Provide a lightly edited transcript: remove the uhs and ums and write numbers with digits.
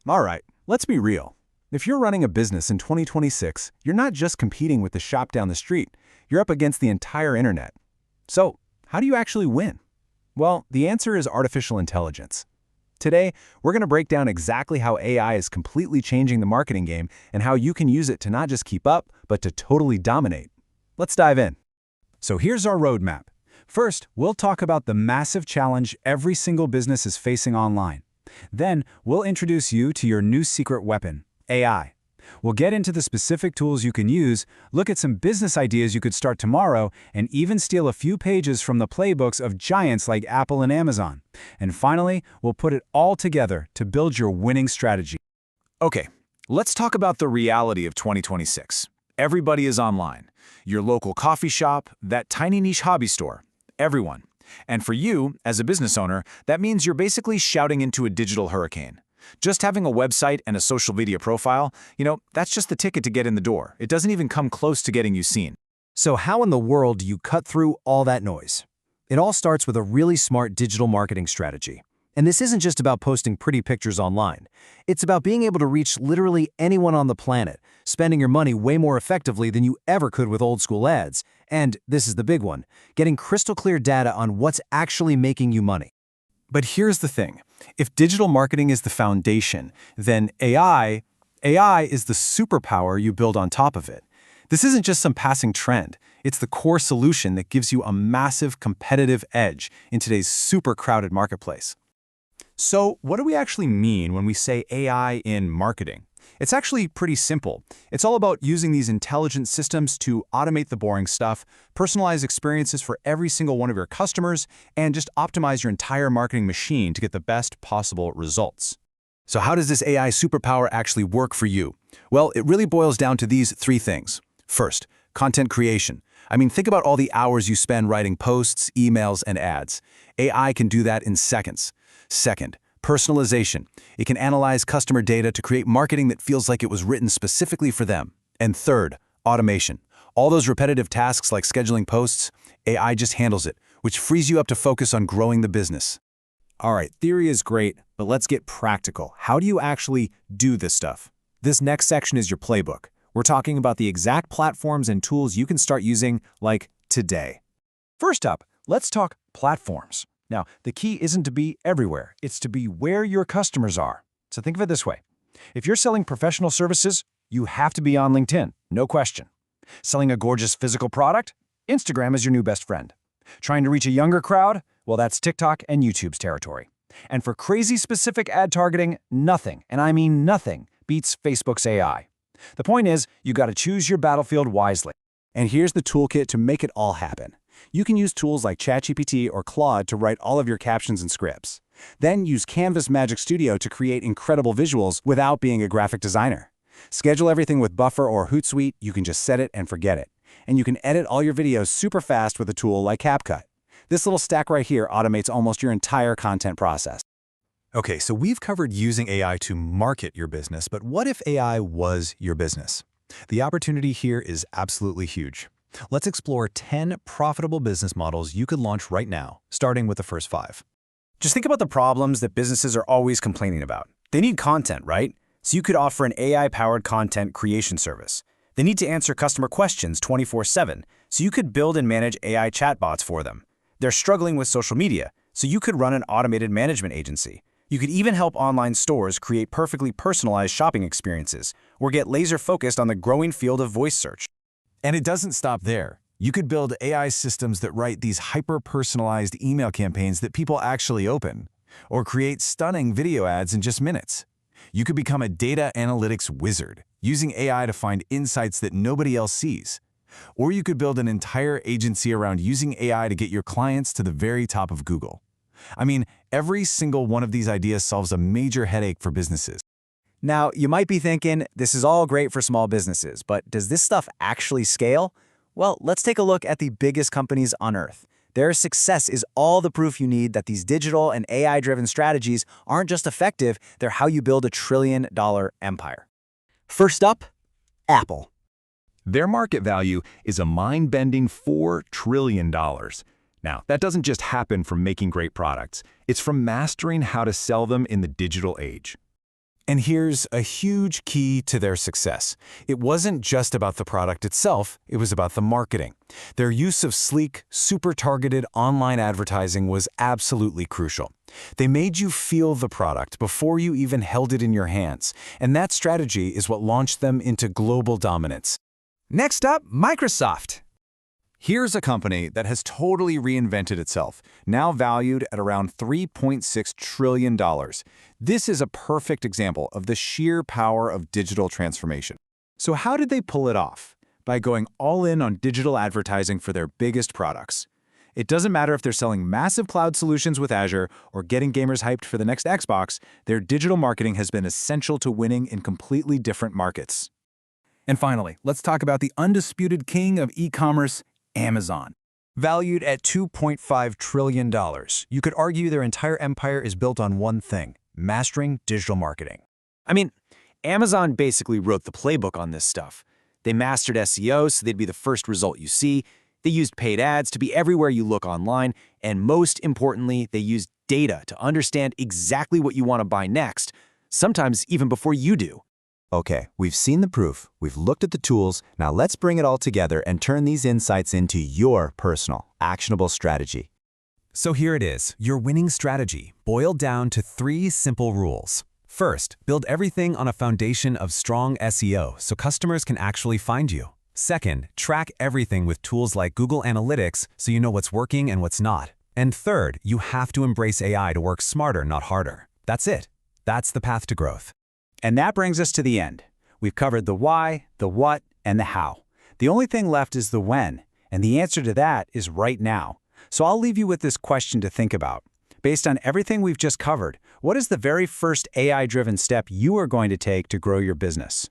All right, let's be real. If you're running a business in 2026, you're not just competing with the shop down the street, you're up against the entire internet. So, how do you actually win? Well, the answer is artificial intelligence. Today, we're going to break down exactly how AI is completely changing the marketing game and how you can use it to not just keep up, but to totally dominate. Let's dive in. So here's our roadmap. First, we'll talk about the massive challenge every single business is facing online. Then, we'll introduce you to your new secret weapon, AI. We'll get into the specific tools you can use, look at some business ideas you could start tomorrow, and even steal a few pages from the playbooks of giants like Apple and Amazon. And finally, we'll put it all together to build your winning strategy. Okay, let's talk about the reality of 2026. Everybody is online. Your local coffee shop, that tiny niche hobby store, everyone. And for you, as a business owner, that means you're basically shouting into a digital hurricane. Just having a website and a social media profile, that's just the ticket to get in the door. It doesn't even come close to getting you seen. So how in the world do you cut through all that noise? It all starts with a really smart digital marketing strategy. And this isn't just about posting pretty pictures online. It's about being able to reach literally anyone on the planet, spending your money way more effectively than you ever could with old school ads. And this is the big one, getting crystal clear data on what's actually making you money. But here's the thing. If digital marketing is the foundation, then AI is the superpower you build on top of it. This isn't just some passing trend. It's the core solution that gives you a massive competitive edge in today's super crowded marketplace. So, what do we actually mean when we say AI in marketing? It's actually pretty simple. It's all about using these intelligent systems to automate the boring stuff, personalize experiences for every single one of your customers, and just optimize your entire marketing machine to get the best possible results. So how does this AI superpower actually work for you? Well, it really boils down to these three things. First, content creation. Think about all the hours you spend writing posts, emails, and ads. AI can do that in seconds. Second, personalization. It can analyze customer data to create marketing that feels like it was written specifically for them. And third, automation. All those repetitive tasks like scheduling posts, AI just handles it, which frees you up to focus on growing the business. All right, theory is great, but let's get practical. How do you actually do this stuff? This next section is your playbook. We're talking about the exact platforms and tools you can start using, like today. First up, let's talk platforms. Now, the key isn't to be everywhere, it's to be where your customers are. So think of it this way. If you're selling professional services, you have to be on LinkedIn, no question. Selling a gorgeous physical product? Instagram is your new best friend. Trying to reach a younger crowd? Well, that's TikTok and YouTube's territory. And for crazy specific ad targeting, nothing, and I mean nothing, beats Facebook's AI. The point is, you got to choose your battlefield wisely. And here's the toolkit to make it all happen. You can use tools like ChatGPT or Claude to write all of your captions and scripts. Then use Canva's Magic Studio to create incredible visuals without being a graphic designer. Schedule everything with Buffer or Hootsuite, you can just set it and forget it. And you can edit all your videos super fast with a tool like CapCut. This little stack right here automates almost your entire content process. Okay, so we've covered using AI to market your business, but what if AI was your business? The opportunity here is absolutely huge. Let's explore 10 profitable business models you could launch right now, starting with the first 5. Just think about the problems that businesses are always complaining about. They need content, right? So you could offer an AI-powered content creation service. They need to answer customer questions 24/7, so you could build and manage AI chatbots for them. They're struggling with social media, so you could run an automated management agency. You could even help online stores create perfectly personalized shopping experiences, or get laser-focused on the growing field of voice search. And it doesn't stop there. You could build AI systems that write these hyper-personalized email campaigns that people actually open, or create stunning video ads in just minutes. You could become a data analytics wizard, using AI to find insights that nobody else sees. Or you could build an entire agency around using AI to get your clients to the very top of Google. Every single one of these ideas solves a major headache for businesses. Now, you might be thinking, this is all great for small businesses, but does this stuff actually scale? Well, let's take a look at the biggest companies on Earth. Their success is all the proof you need that these digital and AI-driven strategies aren't just effective, they're how you build a trillion-dollar empire. First up, Apple. Their market value is a mind-bending $4 trillion. Now, that doesn't just happen from making great products. It's from mastering how to sell them in the digital age. And here's a huge key to their success. It wasn't just about the product itself, it was about the marketing. Their use of sleek, super-targeted online advertising was absolutely crucial. They made you feel the product before you even held it in your hands, and that strategy is what launched them into global dominance. Next up, Microsoft. Here's a company that has totally reinvented itself, now valued at around $3.6 trillion. This is a perfect example of the sheer power of digital transformation. So how did they pull it off? By going all in on digital advertising for their biggest products. It doesn't matter if they're selling massive cloud solutions with Azure or getting gamers hyped for the next Xbox, their digital marketing has been essential to winning in completely different markets. And finally, let's talk about the undisputed king of e-commerce, Amazon. Valued at $2.5 trillion, you could argue their entire empire is built on one thing: mastering digital marketing. I mean, Amazon basically wrote the playbook on this stuff. They mastered SEO so they'd be the first result you see. They used paid ads to be everywhere you look online. And most importantly, they used data to understand exactly what you want to buy next, sometimes even before you do. Okay, we've seen the proof, we've looked at the tools, now let's bring it all together and turn these insights into your personal, actionable strategy. So here it is, your winning strategy, boiled down to 3 simple rules. First, build everything on a foundation of strong SEO so customers can actually find you. Second, track everything with tools like Google Analytics so you know what's working and what's not. And third, you have to embrace AI to work smarter, not harder. That's it. That's the path to growth. And that brings us to the end. We've covered the why, the what, and the how. The only thing left is the when, and the answer to that is right now. So I'll leave you with this question to think about. Based on everything we've just covered, what is the very first AI-driven step you are going to take to grow your business?